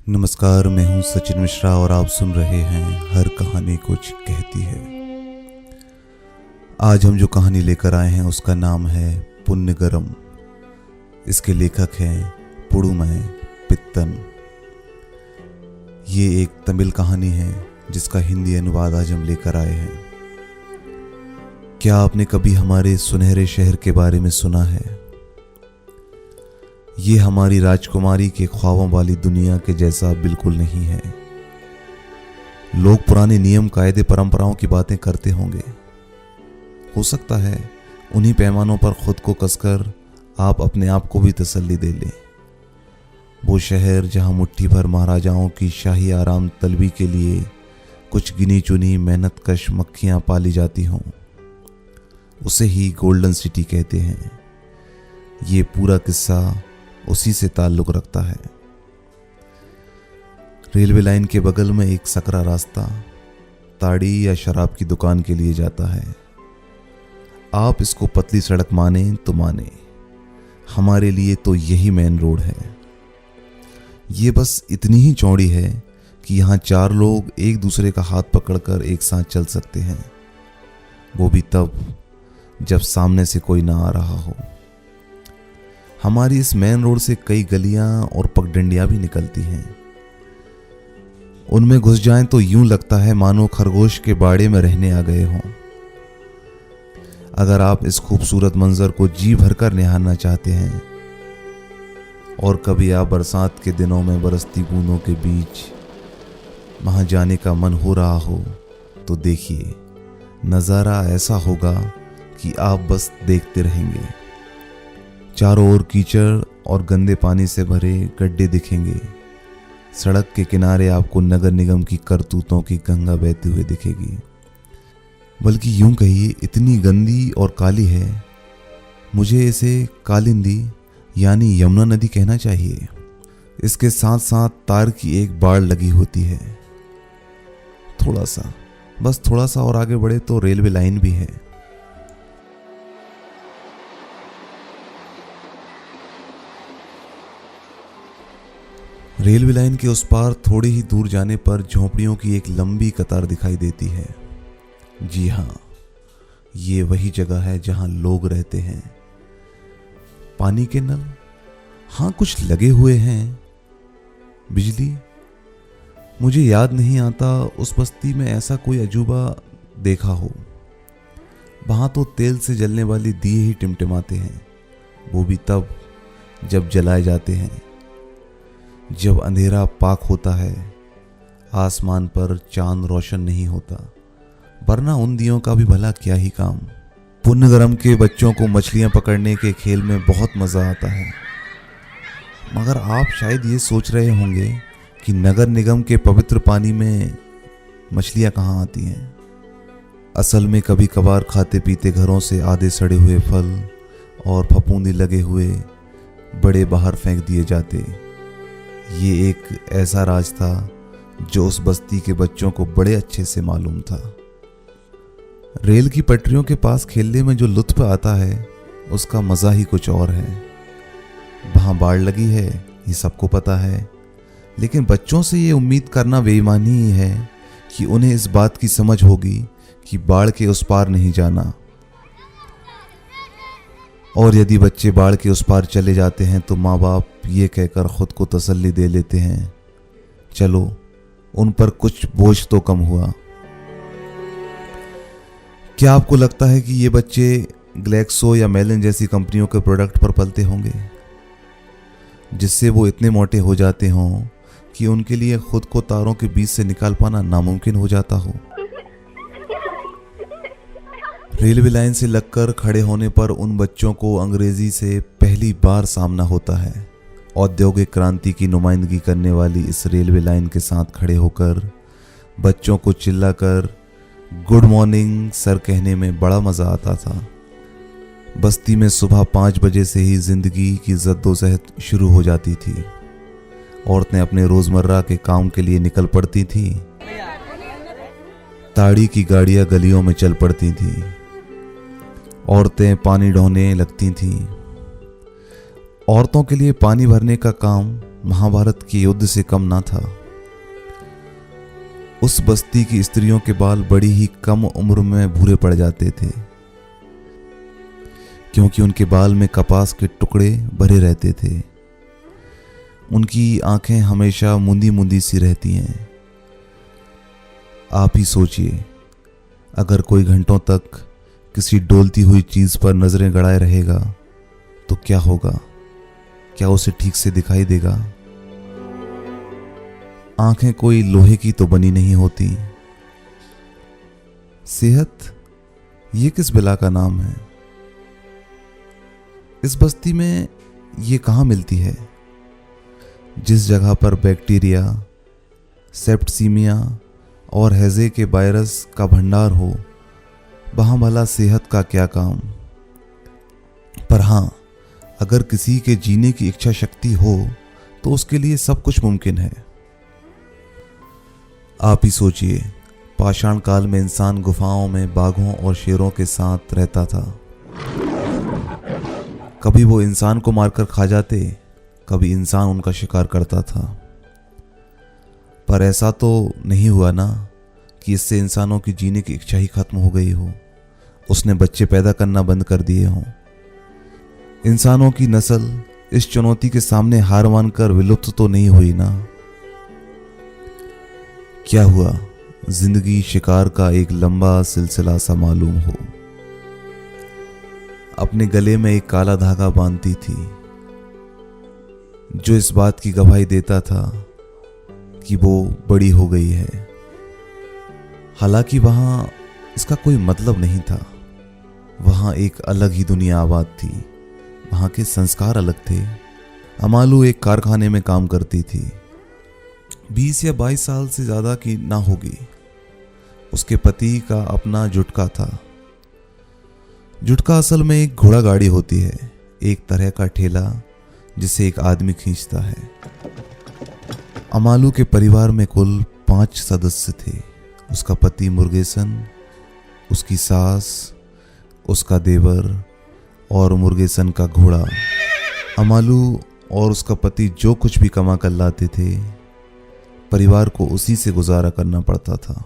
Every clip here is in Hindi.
नमस्कार, मैं हूं सचिन मिश्रा और आप सुन रहे हैं हर कहानी कुछ कहती है। आज हम जो कहानी लेकर आए हैं उसका नाम है पुन्नगरम। इसके लेखक हैं पुडुमई पित्तन। ये एक तमिल कहानी है जिसका हिंदी अनुवाद आज हम लेकर आए हैं। क्या आपने कभी हमारे सुनहरे शहर के बारे में सुना है? ये हमारी राजकुमारी के ख्वाबों वाली दुनिया के जैसा बिल्कुल नहीं है। लोग पुराने नियम कायदे परंपराओं की बातें करते होंगे। हो सकता है उन्हीं पैमानों पर खुद को कसकर आप अपने आप को भी तसल्ली दे लें। वो शहर जहां मुट्ठी भर महाराजाओं की शाही आराम तलबी के लिए कुछ गिनी चुनी मेहनतकश मक्खियां पाली जाती हों, उसे ही गोल्डन सिटी कहते हैं। ये पूरा किस्सा उसी से ताल्लुक रखता है। रेलवे लाइन के बगल में एक सकरा रास्ता ताड़ी या शराब की दुकान के लिए जाता है। आप इसको पतली सड़क माने तो माने, हमारे लिए तो यही मेन रोड है। ये बस इतनी ही चौड़ी है कि यहाँ चार लोग एक दूसरे का हाथ पकड़कर एक साथ चल सकते हैं, वो भी तब जब सामने से कोई ना आ रहा हो। हमारी इस मेन रोड से कई गलियां और पगडंडियां भी निकलती हैं। उनमें घुस जाएं तो यूं लगता है मानो खरगोश के बाड़े में रहने आ गए हों। अगर आप इस खूबसूरत मंजर को जी भरकर निहारना चाहते हैं और कभी आप बरसात के दिनों में बरसती बूंदों के बीच वहां जाने का मन हो रहा हो, तो देखिए, नज़ारा ऐसा होगा कि आप बस देखते रहेंगे। चारों ओर कीचड़ और गंदे पानी से भरे गड्ढे दिखेंगे। सड़क के किनारे आपको नगर निगम की करतूतों की गंगा बहती हुई दिखेगी। बल्कि यूं कहिए, इतनी गंदी और काली है, मुझे इसे कालिंदी यानी यमुना नदी कहना चाहिए। इसके साथ साथ तार की एक बाड़ लगी होती है। बस थोड़ा सा और आगे बढ़े तो रेलवे लाइन भी है। रेलवे लाइन के उस पार थोड़ी ही दूर जाने पर झोंपड़ियों की एक लंबी कतार दिखाई देती है। जी हाँ, ये वही जगह है जहां लोग रहते हैं। पानी के नल, हाँ, कुछ लगे हुए हैं। बिजली, मुझे याद नहीं आता उस बस्ती में ऐसा कोई अजूबा देखा हो। वहां तो तेल से जलने वाली दिए ही टिमटिमाते हैं, वो भी तब जब जलाए जाते हैं। जब अंधेरा पाक होता है, आसमान पर चांद रोशन नहीं होता, वरना उन दियों का भी भला क्या ही काम। पुन्नगरम के बच्चों को मछलियां पकड़ने के खेल में बहुत मजा आता है। मगर आप शायद ये सोच रहे होंगे कि नगर निगम के पवित्र पानी में मछलियां कहाँ आती हैं। असल में कभी कभार खाते पीते घरों से आधे सड़े हुए फल और फफूंदी लगे हुए बड़े बाहर फेंक दिए जाते। ये एक ऐसा राज था जो उस बस्ती के बच्चों को बड़े अच्छे से मालूम था। रेल की पटरियों के पास खेलने में जो लुत्फ आता है, उसका मजा ही कुछ और है। वहां बाड़ लगी है, ये सबको पता है, लेकिन बच्चों से ये उम्मीद करना बेईमानी ही है कि उन्हें इस बात की समझ होगी कि बाढ़ के उस पार नहीं जाना। और यदि बच्चे बाढ़ के उस पार चले जाते हैं तो माँ बाप ये कहकर खुद को तसल्ली दे लेते हैं, चलो उन पर कुछ बोझ तो कम हुआ। क्या आपको लगता है कि ये बच्चे ग्लेक्सो या मेलिन जैसी कंपनियों के प्रोडक्ट पर पलते होंगे, जिससे वो इतने मोटे हो जाते हों कि उनके लिए खुद को तारों के बीच से निकाल पाना नामुमकिन हो जाता हो? रेलवे लाइन से लगकर खड़े होने पर उन बच्चों को अंग्रेजी से पहली बार सामना होता है। औद्योगिक क्रांति की नुमाइंदगी करने वाली इस रेलवे लाइन के साथ खड़े होकर बच्चों को चिल्लाकर गुड मॉर्निंग सर कहने में बड़ा मजा आता था। बस्ती में सुबह 5 बजे से ही जिंदगी की जद्दोजहद शुरू हो जाती थी। औरतें अपने रोजमर्रा के काम के लिए निकल पड़ती थी। ताड़ी की गाड़ियां गलियों में चल पड़ती थी। औरतें पानी ढोने लगती थीं। औरतों के लिए पानी भरने का काम महाभारत के युद्ध से कम ना था। उस बस्ती की स्त्रियों के बाल बड़ी ही कम उम्र में भूरे पड़ जाते थे, क्योंकि उनके बाल में कपास के टुकड़े भरे रहते थे। उनकी आंखें हमेशा मुंदी मुंदी सी रहती हैं। आप ही सोचिए, अगर कोई घंटों तक किसी डोलती हुई चीज पर नजरें गड़ाए रहेगा तो क्या होगा? क्या उसे ठीक से दिखाई देगा? आंखें कोई लोहे की तो बनी नहीं होती। सेहत, ये किस बिला का नाम है? इस बस्ती में ये कहां मिलती है? जिस जगह पर बैक्टीरिया, सेप्टिसीमिया और हैजे के वायरस का भंडार हो, वहां भला सेहत का क्या काम? पर हां, अगर किसी के जीने की इच्छा शक्ति हो तो उसके लिए सब कुछ मुमकिन है। आप ही सोचिए, पाषाण काल में इंसान गुफाओं में बाघों और शेरों के साथ रहता था। कभी वो इंसान को मारकर खा जाते, कभी इंसान उनका शिकार करता था। पर ऐसा तो नहीं हुआ ना कि इससे इंसानों की जीने की इच्छा ही खत्म हो गई हो, उसने बच्चे पैदा करना बंद कर दिए हों। इंसानों की नस्ल इस चुनौती के सामने हार मानकर विलुप्त तो नहीं हुई ना। क्या हुआ, जिंदगी शिकार का एक लंबा सिलसिला सा मालूम हो। अपने गले में एक काला धागा बांधती थी, जो इस बात की गवाही देता था कि वो बड़ी हो गई है। हालांकि वहां इसका कोई मतलब नहीं था। वहां एक अलग ही दुनिया आबाद थी, वहां के संस्कार अलग थे। अमालू एक कारखाने में काम करती थी। 20 या 22 साल से ज्यादा की ना होगी। उसके पति का अपना जुटका था। जुटका असल में एक घोड़ा गाड़ी होती है, एक तरह का ठेला जिसे एक आदमी खींचता है। अमालू के परिवार में कुल 5 सदस्य थे। उसका पति मुर्गेसन, उसकी सास, उसका देवर और मुर्गेसन का घोड़ा। अमालू और उसका पति जो कुछ भी कमा कर लाते थे, परिवार को उसी से गुजारा करना पड़ता था,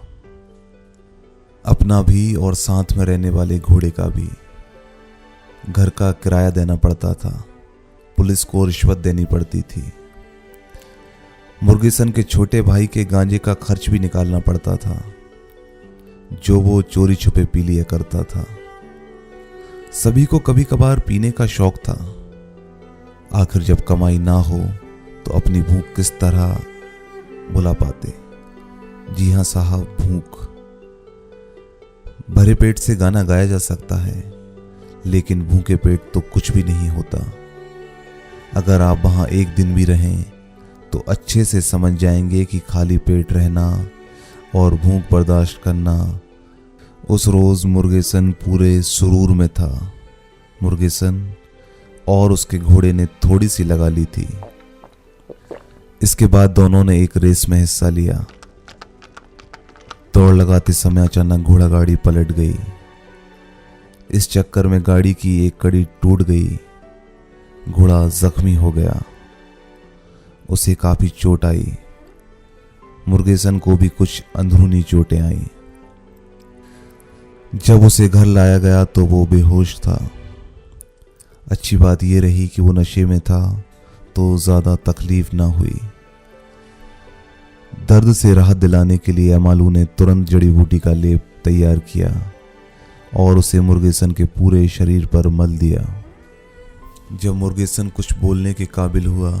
अपना भी और साथ में रहने वाले घोड़े का भी। घर का किराया देना पड़ता था, पुलिस को रिश्वत देनी पड़ती थी। मुर्गेसन के छोटे भाई के गांजे का खर्च भी निकालना पड़ता था, जो वो चोरी छुपे पी लिया करता था। सभी को कभी कभार पीने का शौक था। आखिर जब कमाई ना हो तो अपनी भूख किस तरह भुला पाते? जी हां साहब, भूख। भरे पेट से गाना गाया जा सकता है, लेकिन भूखे पेट तो कुछ भी नहीं होता। अगर आप वहां एक दिन भी रहें तो अच्छे से समझ जाएंगे कि खाली पेट रहना और भूख बर्दाश्त करना। उस रोज मुर्गेसन पूरे सुरूर में था। मुर्गेसन और उसके घोड़े ने थोड़ी सी लगा ली थी। इसके बाद दोनों ने एक रेस में हिस्सा लिया। दौड़ लगाते समय अचानक घोड़ा गाड़ी पलट गई। इस चक्कर में गाड़ी की एक कड़ी टूट गई। घोड़ा जख्मी हो गया, उसे काफी चोट आई। मुर्गेसन को भी कुछ अंदरूनी चोटें आई। जब उसे घर लाया गया तो वो बेहोश था। अच्छी बात यह रही कि वो नशे में था, तो ज्यादा तकलीफ ना हुई। दर्द से राहत दिलाने के लिए अमालू ने तुरंत जड़ी बूटी का लेप तैयार किया और उसे मुर्गेसन के पूरे शरीर पर मल दिया। जब मुर्गेसन कुछ बोलने के काबिल हुआ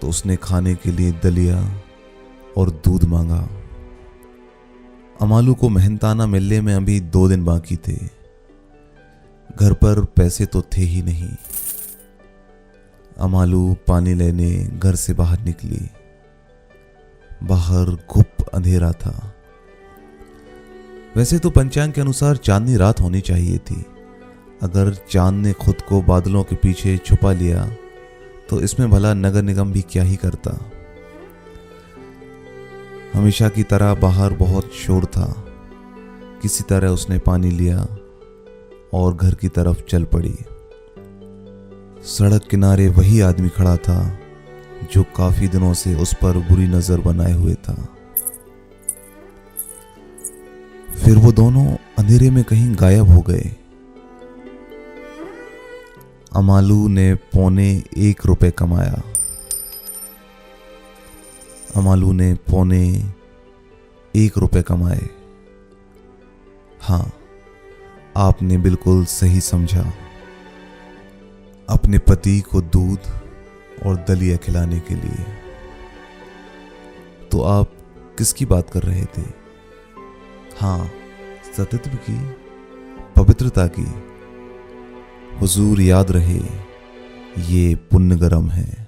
तो उसने खाने के लिए दलिया और दूध मांगा। अमालू को मेहनताना मिलने में अभी 2 दिन बाकी थे। घर पर पैसे तो थे ही नहीं। अमालू पानी लेने घर से बाहर निकली। बाहर घुप अंधेरा था। वैसे तो पंचांग के अनुसार चांदनी रात होनी चाहिए थी। अगर चांद ने खुद को बादलों के पीछे छुपा लिया तो इसमें भला नगर निगम भी क्या ही करता। हमेशा की तरह बाहर बहुत शोर था। किसी तरह उसने पानी लिया और घर की तरफ चल पड़ी। सड़क किनारे वही आदमी खड़ा था जो काफी दिनों से उस पर बुरी नजर बनाए हुए था। फिर वो दोनों अंधेरे में कहीं गायब हो गए। अमालू ने ₹1.25 कमाया। अमालू ने ₹1.25 कमाए। हाँ, आपने बिल्कुल सही समझा, अपने पति को दूध और दलिया खिलाने के लिए। तो आप किसकी बात कर रहे थे? हाँ, सतीत्व की, पवित्रता की। हुजूर याद रहे, ये पुण्य गरम है।